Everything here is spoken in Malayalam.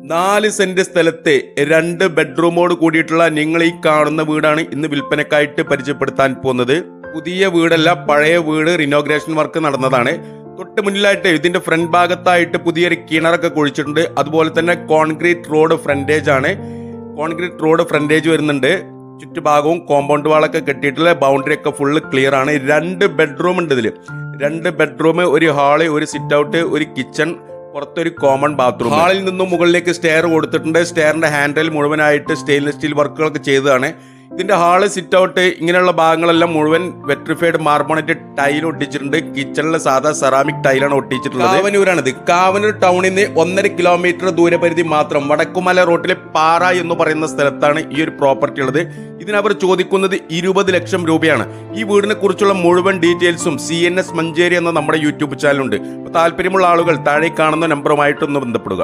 4 സെന്റ് സ്ഥലത്തെ 2 ബെഡ്റൂമോട് കൂടിയിട്ടുള്ള നിങ്ങൾ ഈ കാണുന്ന വീടാണ് ഇന്ന് വിൽപ്പനക്കായിട്ട് പരിചയപ്പെടുത്താൻ പോകുന്നത്. പുതിയ വീടല്ല, പഴയ വീട് റിനോഗ്രേഷൻ വർക്ക് നടന്നതാണ്. തൊട്ട് മുന്നിലായിട്ട് ഇതിന്റെ ഫ്രണ്ട് ഭാഗത്തായിട്ട് പുതിയൊരു കിണറൊക്കെ കുഴിച്ചിട്ടുണ്ട്. അതുപോലെ തന്നെ കോൺക്രീറ്റ് റോഡ് ഫ്രണ്ടേജ് ആണ്. കോൺക്രീറ്റ് റോഡ് ഫ്രണ്ടേജ് വരുന്നുണ്ട്. ചുറ്റുഭാഗവും കോമ്പൗണ്ട് വാളൊക്കെ കെട്ടിയിട്ടുള്ള ബൗണ്ടറി ഒക്കെ ഫുള്ള് ക്ലിയർ ആണ്. 2 ബെഡ്റൂം ഉണ്ട് ഇതിൽ. 2 ബെഡ്റൂം, ഒരു ഹാള്, ഒരു സിറ്റ് ഔട്ട്, ഒരു കിച്ചൺ, പുറത്തൊരു കോമൺ ബാത്റൂം. ഹാളിൽ നിന്നും മുകളിലേക്ക് സ്റ്റെയർ കൊടുത്തിട്ടുണ്ട്. സ്റ്റെയറിന്റെ ഹാൻഡിൽ മുഴുവനായിട്ട് സ്റ്റെയിൻലെസ് സ്റ്റീൽ വർക്കുകളൊക്കെ ചെയ്തതാണ്. ഇതിന്റെ ഹാള്, സിറ്റ് ഔട്ട്, ഇങ്ങനെയുള്ള ഭാഗങ്ങളെല്ലാം മുഴുവൻ വെട്രിഫൈഡ് മാർബോണൈറ്റ് ടൈൽ ഒട്ടിച്ചിട്ടുണ്ട്. കിച്ചണിലെ സാധാ സെറാമിക് ടൈലാണ് ഒട്ടിച്ചിട്ടുള്ളത്. കാവനൂരാണിത്. കാവനൂർ ടൗണിൽ നിന്ന് 1.5 കിലോമീറ്റർ ദൂരപരിധി മാത്രം വടക്കുമല റോട്ടിലെ പാറ എന്ന് പറയുന്ന സ്ഥലത്താണ് ഈ ഒരു പ്രോപ്പർട്ടി ഉള്ളത്. ഇതിനവർ ചോദിക്കുന്നത് 20 ലക്ഷം രൂപയാണ്. ഈ വീടിനെ കുറിച്ചുള്ള മുഴുവൻ ഡീറ്റെയിൽസും CNS മഞ്ചേരി എന്ന നമ്മുടെ യൂട്യൂബ് ചാനലുണ്ട്. താല്പര്യമുള്ള ആളുകൾ താഴെ കാണുന്ന നമ്പറുമായിട്ടൊന്ന് ബന്ധപ്പെടുക.